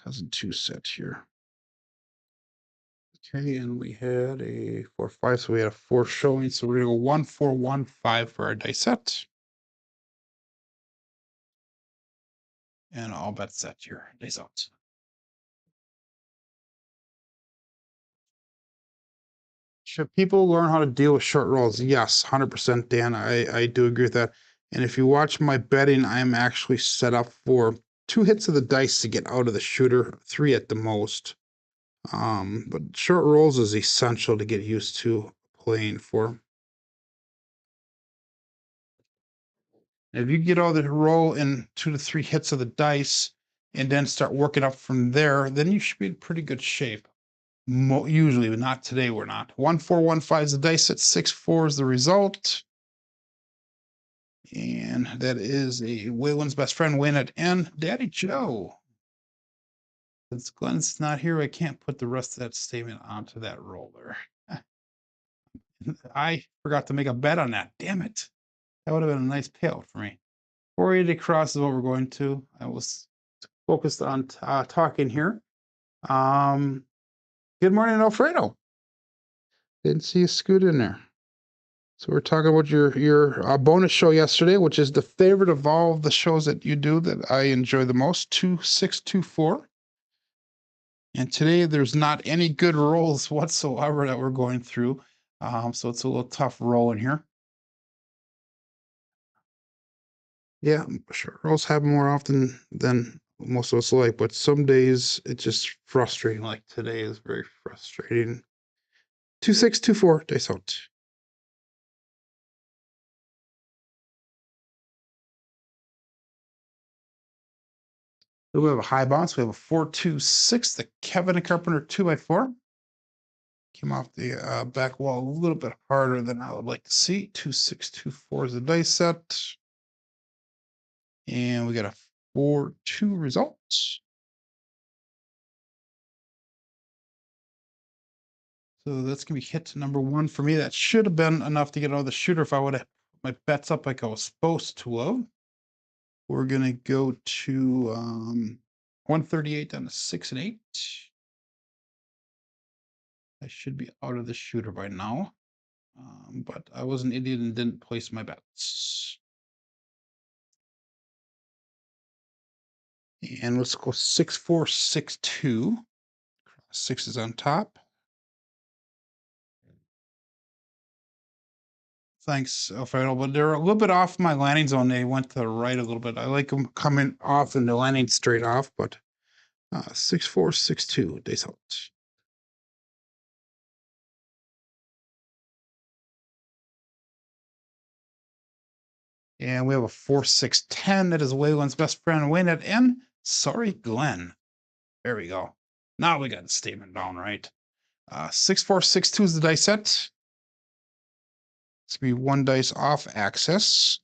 cousin 2 set here. Okay, and we had a 4-5, so we had a 4 showing. So we're gonna go 1-4-1-5 for our dice set. And all bets set here. Dice out. Should people learn how to deal with short rolls? Yes, 100%, Dan. I do agree with that. And if you watch my betting, I'm actually set up for 2 hits of the dice to get out of the shooter, 3 at the most. But short rolls is essential to get used to playing for. If you get all the roll in 2 to 3 hits of the dice and then start working up from there, then you should be in pretty good shape. Usually, but not today. We're not. 1-4-1-5 is the dice set. 6-4 is the result. And that is a Waylon's best friend win at N. Daddy Joe. Since Glenn's not here, I can't put the rest of that statement onto that roller. I forgot to make a bet on that. Damn it. That would have been a nice payout for me. 480 across is what we're going to. I was focused on talking here. Good morning, Alfredo. Didn't see you scoot in there. So we're talking about your bonus show yesterday, which is the favorite of all of the shows that you do that I enjoy the most, 2624. And today there's not any good rolls whatsoever that we're going through. So it's a little tough rolling here. Yeah, sure. Rolls happen more often than most of us like, but some days it's just frustrating. Like today is very frustrating. 2624, dice out. So we have a high bounce. We have a 4-2-6. The Kevin and Carpenter 2x4. Came off the back wall a little bit harder than I would like to see. 2-6-2-4 is the dice set. And we got a 4-2 result. So that's going to be hit number 1 for me. That should have been enough to get out of the shooter if I would have my bets up like I was supposed to have. We're going to go to 138 down to 6 and 8. I should be out of the shooter by now. But I was an idiot and didn't place my bets. And let's go 6-4-6-2. 6 is on top. Thanks, Alfredo. But they're a little bit off my landing zone. They went to the right a little bit. I like them coming off and the landing straight off, but 6-4-6-2, days out. And we have a 4-6-10. That is Waylon's best friend win at N. Sorry, Glenn. There we go. Now we got the statement down right. 6-4-6-2 is the dice set. It's gonna be 1 dice off axis.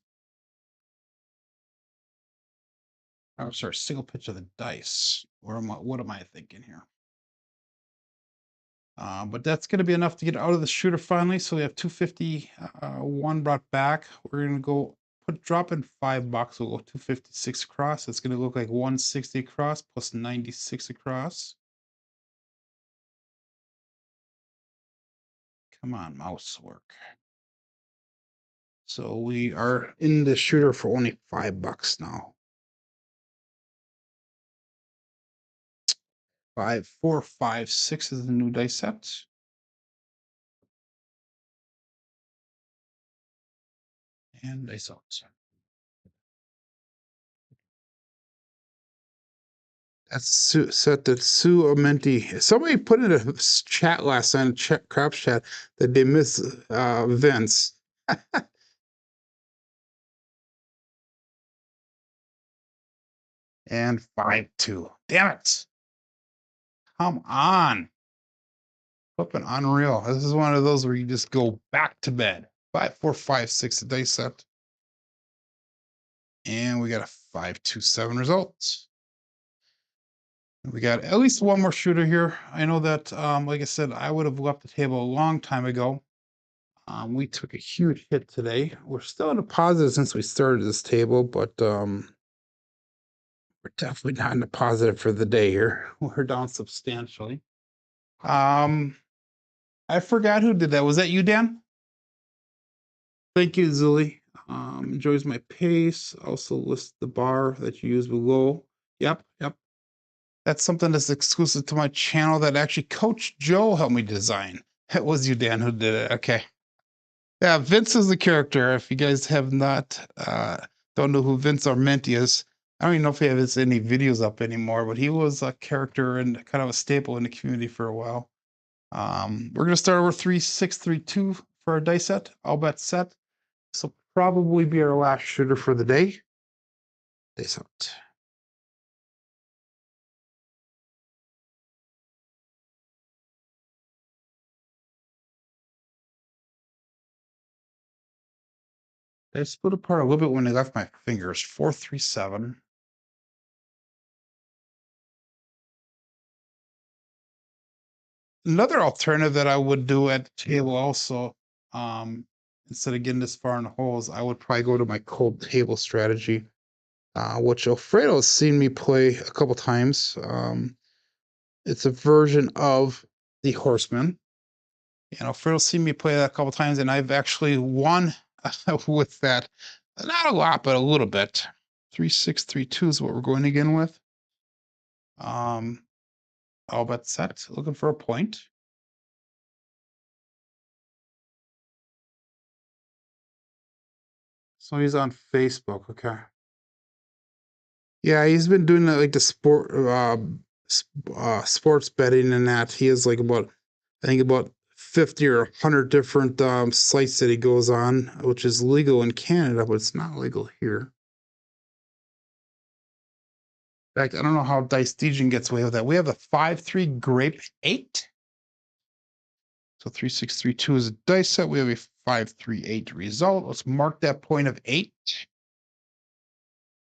Oh, sorry, single pitch of the dice. What am I thinking here? But that's going to be enough to get out of the shooter finally. So we have 251 brought back. We're going to go drop in $5. We'll go 256 across. It's going to look like 160 across plus 96 across. Come on, mouse work. So we are in the shooter for only $5 now. 5, 4, 5, 6 is the new dice set. And dice out. That's set that Sue Amenti. Somebody put in a chat last night, Craps chat, that they miss Vince. And 5-2. Damn it. Come on. Flipping unreal. This is one of those where you just go back to bed. 5, 4, 5, 6 the dice set. And we got a 5, 2, 7 result. We got at least one more shooter here. I know that, like I said, I would have left the table a long time ago. We took a huge hit today. We're still in a positive since we started this table, but we're definitely not in the positive for the day here. We're down substantially. I forgot who did that. Was that you, Dan? Thank you, Zilly. Enjoys my pace. Also list the bar that you use below. Yep. That's something that's exclusive to my channel that actually Coach Joe helped me design. It was you, Dan, who did it. Okay. Yeah, Vince is the character. If you guys have not, don't know who Vince Armenti is, I don't even know if he has any videos up anymore, but he was a character and kind of a staple in the community for a while. We're going to start over 3, 6, 3, 2 for our dice set. All bet set. This will probably be our last shooter for the day. Dice out. They split apart a little bit when I left my fingers. 4, 3, 7. Another alternative that I would do at the table also, instead of getting this far in the holes, I would probably go to my cold table strategy, which Alfredo's seen me play a couple times. It's a version of the Horseman. And Alfredo's seen me play that a couple times, and I've actually won with that. Not a lot, but a little bit. 3, 6, 3, 2 is what we're going again with. All bet set. Looking for a point. So he's on Facebook. Okay. Yeah, he's been doing like the sports betting and that. He has like I think about 50 or 100 different sites that he goes on, which is legal in Canada, but it's not legal here. In fact, I don't know how Dice Dejan gets away with that. We have a 5-3 grape 8. So 3, 6, 3, 2 is a dice set. We have a 5, 3, 8 result. Let's mark that point of 8.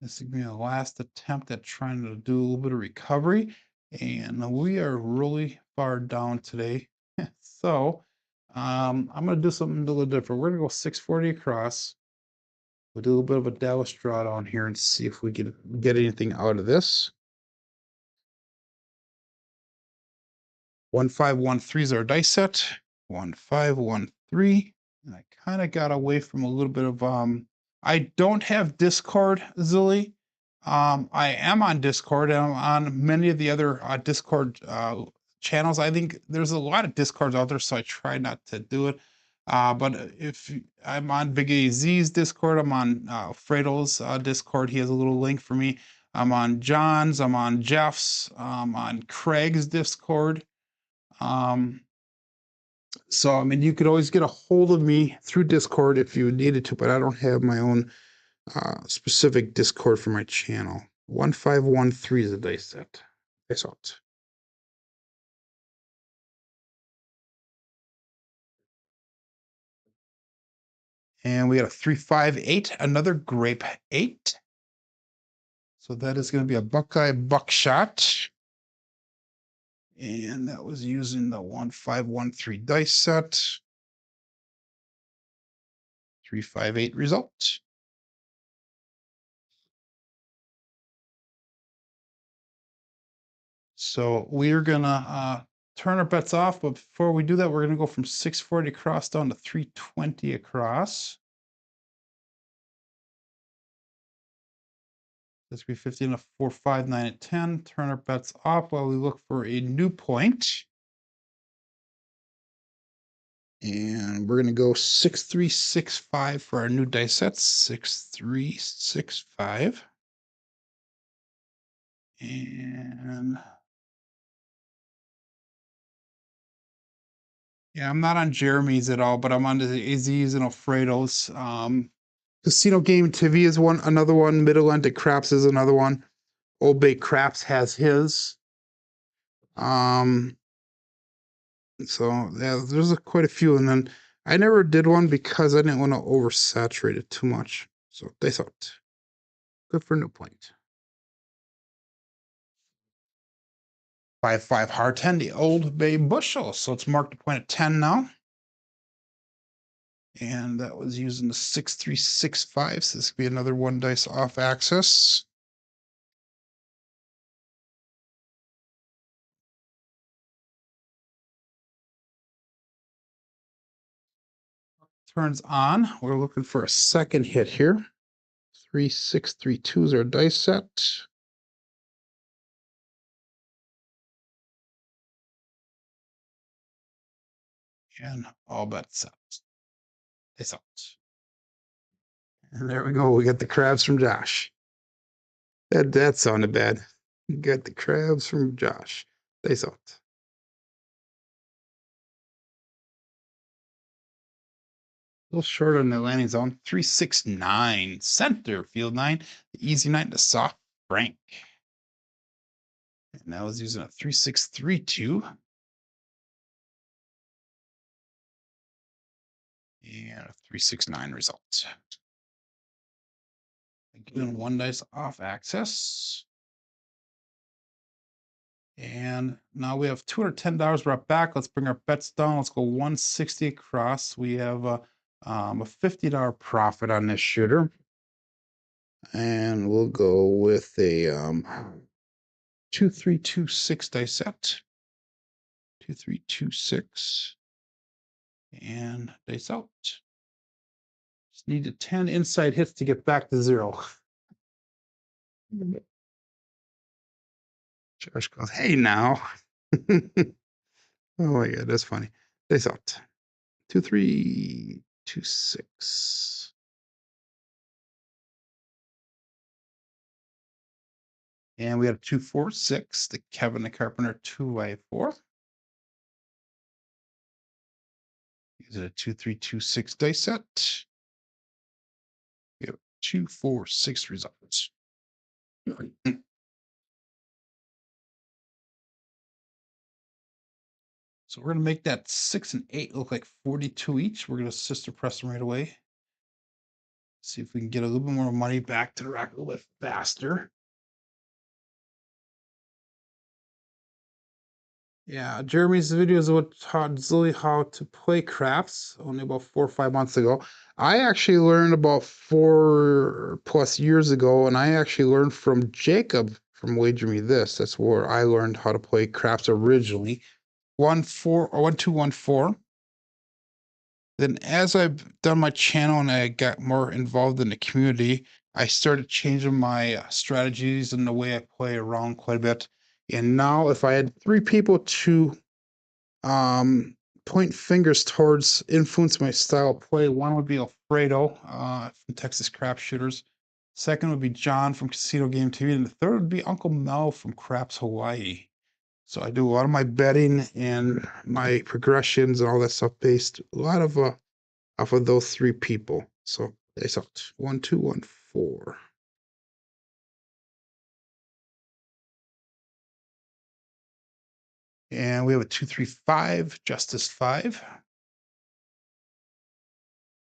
This is going to be the last attempt at trying to do a little bit of recovery. And we are really far down today. So I'm going to do something a little different. We're going to go 640 across. We'll do a little bit of a Dallas drawdown here and see if we can get anything out of this. 1513 is our dice set. 1513. And I kind of got away from a little bit of I don't have Discord, Zilly. I am on Discord and I'm on many of the other Discord channels. I think there's a lot of Discords out there, so I try not to do it. But if I'm on Big AZ's Discord, I'm on Fredo's Discord. He has a little link for me. I'm on John's, I'm on Jeff's, on Craig's Discord. So, I mean, you could always get a hold of me through Discord if you needed to, but I don't have my own specific Discord for my channel. 1513 is a dice set. Dice out. And we got a 358, another grape 8. So that is going to be a Buckeye buckshot. And that was using the 1513 dice set. 358 result. So we're gonna turn our bets off, but before we do that, we're gonna go from 640 across down to 320 across. That's 350 and a 4, 5, 9, and 10. Turn our bets off while we look for a new point. And we're gonna go 6365 for our new dice set. 6365. And yeah, I'm not on Jeremy's at all, but I'm on the Az's and Alfredo's. Casino Game TV is another one. Middle End at Craps is another one. Old Bay Craps has his. So yeah, there's quite a few, and then I never did one because I didn't want to oversaturate it too much. So they thought good for no point. 5-5 hard 10, the Old Bay Bushel. So it's marked a point at 10 now. And that was using the 6365. So this could be another one dice off axis. Turns on. We're looking for a second hit here. 3632 is our dice set. And all bets set. It's out. And there we go. We got the crabs from Josh. That sounded bad. We got the crabs from Josh. They out. A little short on the landing zone. 369. Center, field 9. The easy 9 to soft Frank. And that was using a 3632. And a 369 result. Again, one dice off axis. And now we have $210 brought back. Let's bring our bets down. Let's go 160 across. We have a $50 profit on this shooter. And we'll go with a 2326 dice set. 2326. And dice out. Just needed 10 inside hits to get back to 0. Josh goes, hey now. Oh my god, that's funny. Dice out. 2326. And we have 246, the Kevin the Carpenter 2x4. Is it a 2326 dice set? We have 246 results. So we're going to make that 6 and 8 look like 42 each. We're going to sister press them right away. See if we can get a little bit more money back to the rack a little bit faster. Yeah, Jeremy's videos what taught Zilly how to play craps only about 4 or 5 months ago. I actually learned about 4+ years ago, and I actually learned from Jacob from Wager Me This. That's where I learned how to play craps originally. 1214. Then as I've done my channel and I got more involved in the community, I started changing my strategies and the way I play around quite a bit. And now if I had 3 people to point fingers towards influence my style of play, one would be Alfredo from Texas Crap Shooters. Second would be John from Casino Game TV. And the third would be Uncle Mel from Craps Hawaii. So I do a lot of my betting and my progressions and all that stuff based a lot of off of those 3 people. So they sucked. 1, 2, 1, 4. And we have a 235, Justice 5.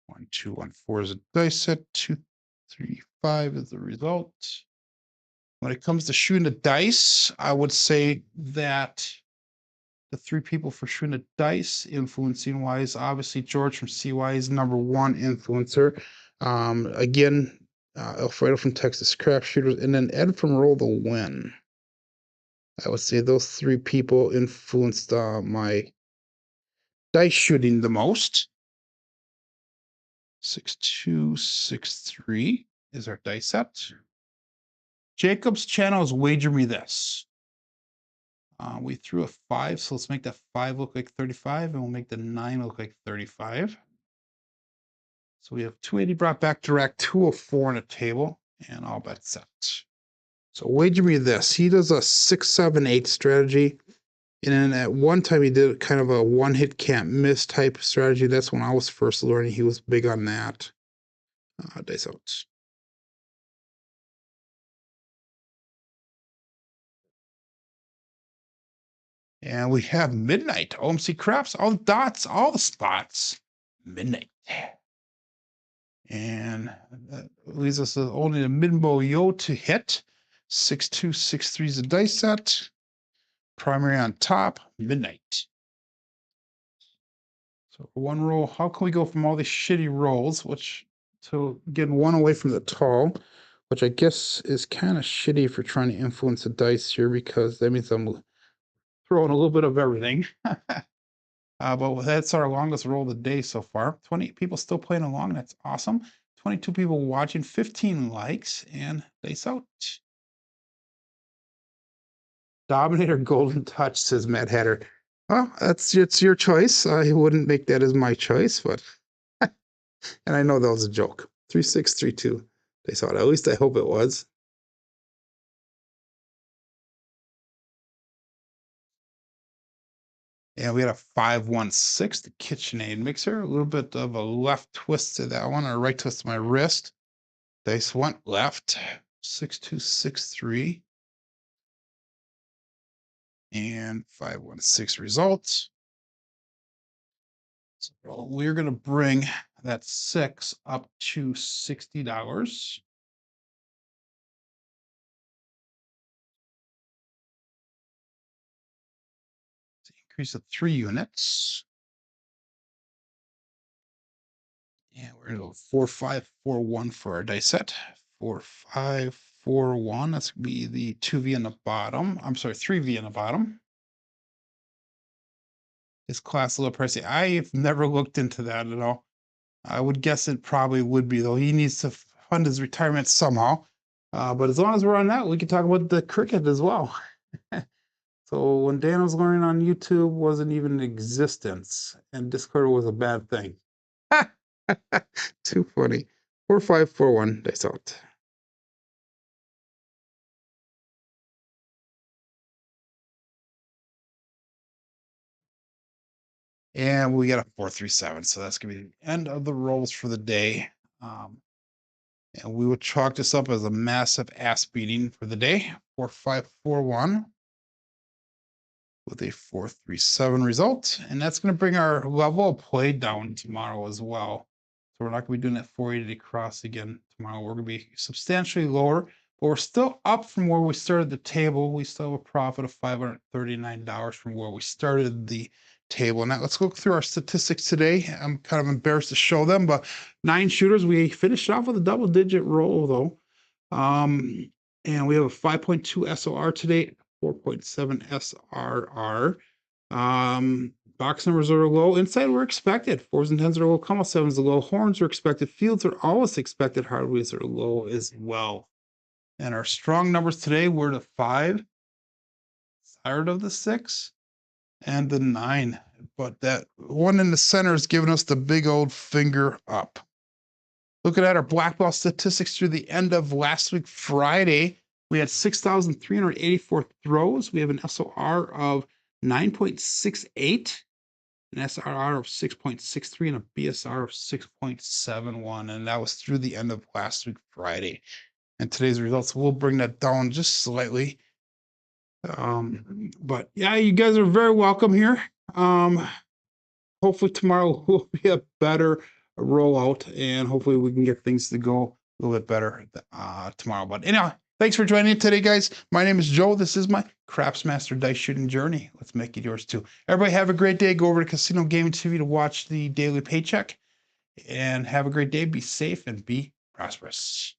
1, 2, 1, 4 is a dice set. 2, 3, 5 is the result. When it comes to shooting the dice, I would say that the 3 people for shooting the dice, influencing wise, obviously George from CY is #1 influencer. Again, Alfredo from Texas Crap Shooters, and then Ed from Roll the Win. I would say those three people influenced my dice shooting the most. 6263 is our dice set. Jacob's channel is Wager Me This. We threw a 5, so let's make that 5 look like 35, and we'll make the 9 look like 35. So we have 280 brought back to rack, 204 on a table, and all bets set. So Wager Me This. He does a 6-7-8 strategy. And then at one time he did kind of a one-hit can't miss type strategy. That's when I was first learning. He was big on that. Dice out. And we have midnight. OMC craps, all the dots, all the spots. Midnight. And that leaves us with only a Midmo Yo to hit. 6263 is the dice set. Primary on top, midnight. So one roll, how can we go from all these shitty rolls, which to get one away from the tall, which I guess is kind of shitty if you're trying to influence the dice here, because that means I'm throwing a little bit of everything. But that's our longest roll of the day so far. 20 people still playing along. That's awesome. 22 people watching, 15 likes, and dice out. Dominator Golden Touch, says Mad Hatter. Well, it's your choice. I wouldn't make that as my choice, but and I know that was a joke. 3632. They saw it. At least I hope it was. And we had a 516, the KitchenAid mixer. A little bit of a left twist to that one, or a right twist to my wrist. Dice went left. 6263. And 516 results. So we're going to bring that 6 up to $60. Increase of 3 units. And we're going to go 4541 for our dice set. 4541. That's going to be the 2V on the bottom. I'm sorry, 3V on the bottom. Is class a little pricey? I've never looked into that at all. I would guess it probably would be, though. He needs to fund his retirement somehow. But as long as we're on that, we can talk about the cricket as well. So when Dan was learning on YouTube, wasn't even in existence, and Discord was a bad thing. Too funny. 4541 dice out. And we got a 437, so that's gonna be the end of the rolls for the day. And we would chalk this up as a massive ass beating for the day. 4541 with a 437 result, and that's going to bring our level of play down tomorrow as well. So we're not going to be doing that 480 cross again tomorrow. We're going to be substantially lower, but we're still up from where we started the table. We still have a profit of $539 from where we started the table. Now let's look through our statistics today. I'm kind of embarrassed to show them, but 9 shooters. We finished off with a double-digit roll though. And we have a 5.2 SOR today, 4.7 SRR. Box numbers are low. Inside were expected. 4s and 10s are low. Come 7s are low. Horns are expected. Fields are always expected. Hardways are low as well. And our strong numbers today were the 5, tired of the 6, and the 9. But that one in the center is giving us the big old finger up. Looking at our black ball statistics through the end of last week, Friday, we had 6,384 throws. We have an SOR of 9.68, an SRR of 6.63, and a BSR of 6.71. And that was through the end of last week, Friday. And today's results will bring that down just slightly. But yeah, you guys are very welcome here. Hopefully tomorrow will be a better rollout, and hopefully we can get things to go a little bit better tomorrow. But anyhow, thanks for joining today, guys. My name is Joe. This is my Craps Master dice shooting journey. Let's make it yours too. Everybody have a great day. Go over to Casino Gaming TV to watch the daily paycheck, and have a great day. Be safe and be prosperous.